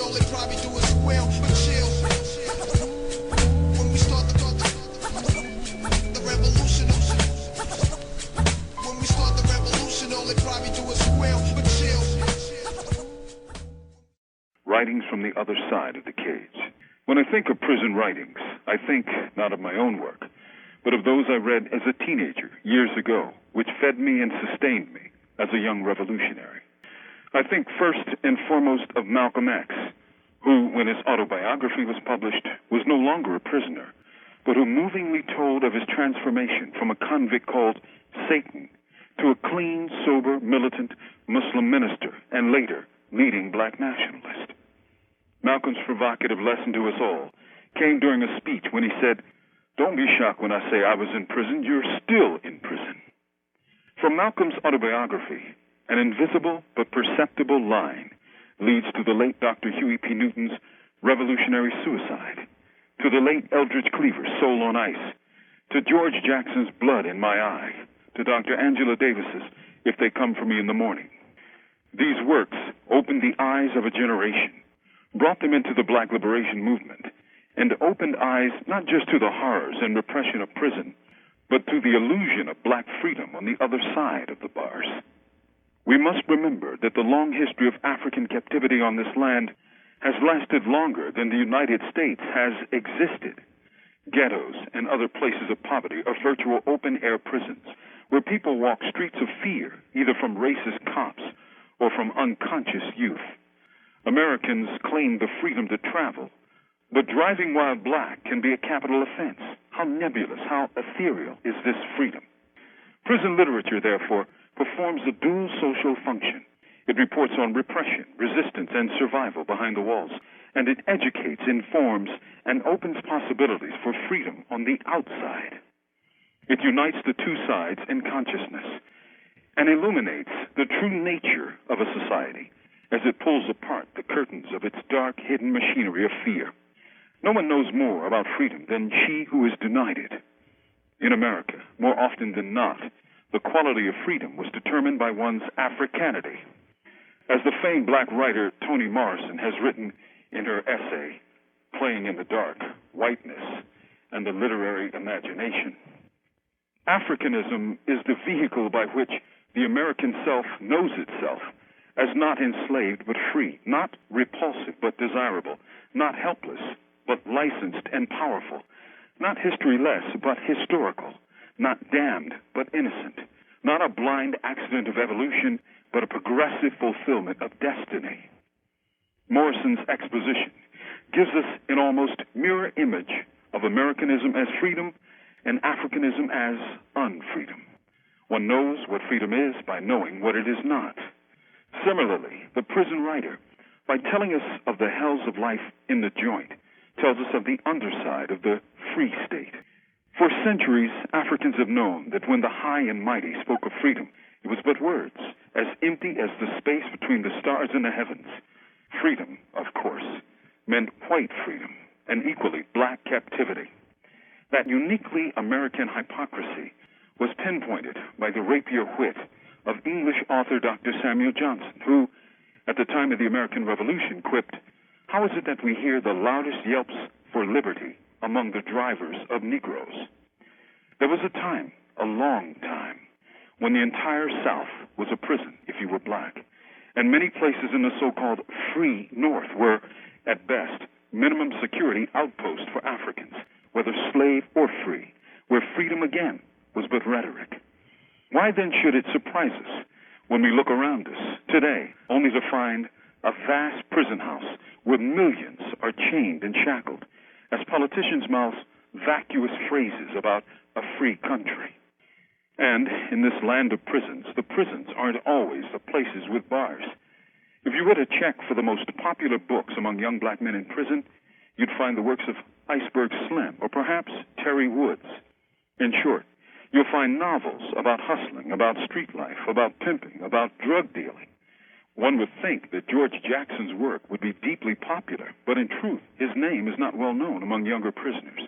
all they probably do is squeal, but chill. When we start the revolution, when we start the revolution, all they probably do is squeal, but chill. Writings from the other side of the cage. When I think of prison writings, I think not of my own work, but of those I read as a teenager years ago, which fed me and sustained me as a young revolutionary. I think first and foremost of Malcolm X, who, when his autobiography was published, was no longer a prisoner, but who movingly told of his transformation from a convict called Satan to a clean, sober, militant Muslim minister, and later leading black nationalist. Malcolm's provocative lesson to us all came during a speech when he said, "Don't be shocked when I say I was in prison. You're still in prison." From Malcolm's autobiography, an invisible but perceptible line leads to the late Dr. Huey P. Newton's revolutionary suicide, to the late Eldridge Cleaver's Soul on Ice, to George Jackson's Blood in My Eye, to Dr. Angela Davis's If They Come For Me in the Morning. These works opened the eyes of a generation, brought them into the black liberation movement, and opened eyes not just to the horrors and repression of prison, but to the illusion of black freedom on the other side of the bars. We must remember that the long history of African captivity on this land has lasted longer than the United States has existed. Ghettos and other places of poverty are virtual open-air prisons where people walk streets of fear, either from racist cops or from unconscious youth. Americans claim the freedom to travel, but driving while black can be a capital offense. How nebulous, how ethereal is this freedom? Prison literature, therefore, performs a dual social function. It reports on repression, resistance, and survival behind the walls, and it educates, informs, and opens possibilities for freedom on the outside. It unites the two sides in consciousness and illuminates the true nature of a society as it pulls apart the curtains of its dark, hidden machinery of fear. No one knows more about freedom than she who is denied it. In America, more often than not, the quality of freedom was determined by one's Africanity. As the famed black writer Toni Morrison has written in her essay, Playing in the Dark, Whiteness, and the Literary Imagination, Africanism is the vehicle by which the American self knows itself as not enslaved but free, not repulsive but desirable, not helpless but licensed and powerful, not historyless but historical, not damned but innocent, not a blind accident of evolution but a progressive fulfillment of destiny. Morrison's exposition gives us an almost mirror image of Americanism as freedom and Africanism as unfreedom. One knows what freedom is by knowing what it is not. Similarly, the prison writer, by telling us of the hells of life in the joint, tells us of the underside of the free state. For centuries, Africans have known that when the high and mighty spoke of freedom, it was but words, as empty as the space between the stars and the heavens. Freedom, of course, meant white freedom, and equally black captivity. That uniquely American hypocrisy was pinpointed by the rapier wit of English author Dr. Samuel Johnson, who, at the time of the American Revolution, quipped, "How is it that we hear the loudest yelps for liberty among the drivers of Negroes?" There was a time, a long time, when the entire South was a prison if you were black, and many places in the so-called free North were, at best, minimum security outposts for Africans, whether slave or free, where freedom again was but rhetoric. Why then should it surprise us when we look around us today only to find a vast prison house where millions are chained and shackled as politicians mouth vacuous phrases about a free country? And in this land of prisons, the prisons aren't always the places with bars. If you were to check for the most popular books among young black men in prison, you'd find the works of Iceberg Slim or perhaps Terry Woods. In short, you'll find novels about hustling, about street life, about pimping, about drug dealing. One would think that George Jackson's work would be deeply popular, but in truth, his name is not well known among younger prisoners.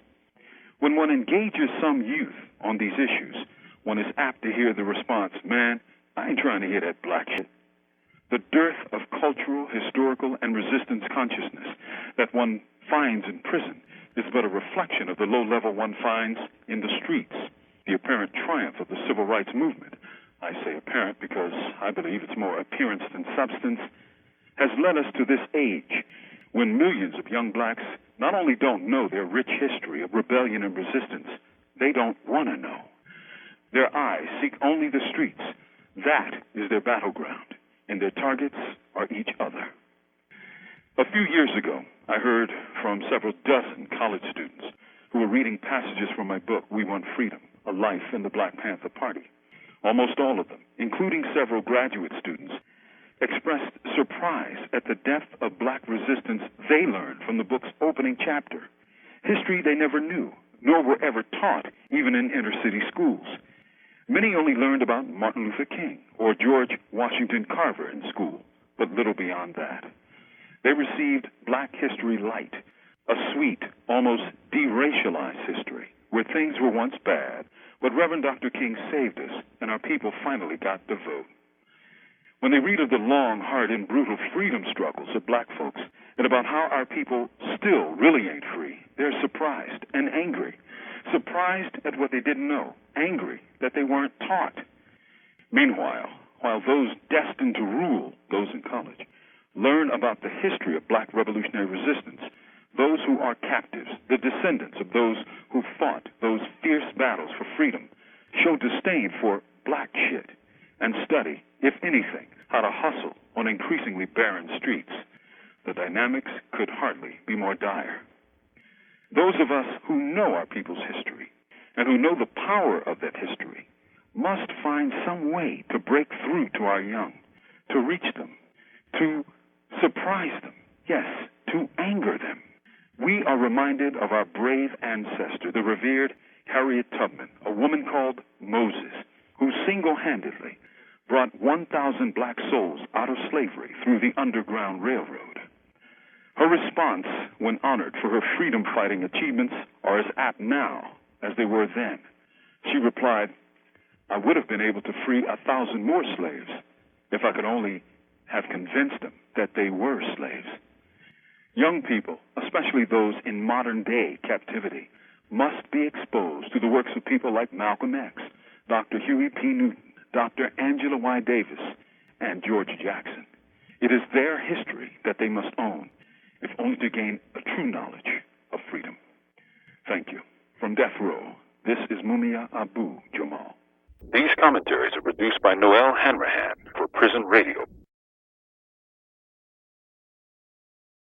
When one engages some youth on these issues, one is apt to hear the response, "Man, I ain't trying to hear that black shit." The dearth of cultural, historical, and resistance consciousness that one finds in prison is but a reflection of the low level one finds in the streets. The apparent triumph of the civil rights movement, I say apparent because I believe it's more appearance than substance, has led us to this age when millions of young blacks not only don't know their rich history of rebellion and resistance, they don't want to know. Their eyes seek only the streets. That is their battleground, and their targets are each other. A few years ago, I heard from several dozen college students who were reading passages from my book, We Want Freedom, A Life in the Black Panther Party. Almost all of them, including several graduate students, expressed surprise at the depth of black resistance they learned from the book's opening chapter, history they never knew, nor were ever taught, even in inner-city schools. Many only learned about Martin Luther King or George Washington Carver in school, but little beyond that. They received Black History Light, a sweet, almost deracialized history, where things were once bad, but Reverend Dr. King saved us, and our people finally got to vote. When they read of the long, hard, and brutal freedom struggles of black folks and about how our people still really ain't free, they're surprised and angry. Surprised at what they didn't know, angry that they weren't taught. Meanwhile, while those destined to rule, those in college, learn about the history of black revolutionary resistance, those who are captives, the descendants of those who fought those fierce battles for freedom, show disdain for black shit and study, if anything, how to hustle on increasingly barren streets. The dynamics could hardly be more dire. Those of us who know our people's history and who know the power of that history must find some way to break through to our young, to reach them, to surprise them, yes, to anger them. We are reminded of our brave ancestor, the revered Harriet Tubman, a woman called Moses, who single-handedly brought 1,000 black souls out of slavery through the Underground Railroad. Her response, when honored for her freedom-fighting achievements, are as apt now as they were then. She replied, "I would have been able to free 1,000 more slaves if I could only have convinced them that they were slaves." Young people, especially those in modern-day captivity, must be exposed to the works of people like Malcolm X, Dr. Huey P. Newton, Dr. Angela Y. Davis, and George Jackson. It is their history that they must own, if only to gain a true knowledge of freedom. Thank you. From Death Row, this is Mumia Abu Jamal. These commentaries are produced by Noel Hanrahan for Prison Radio.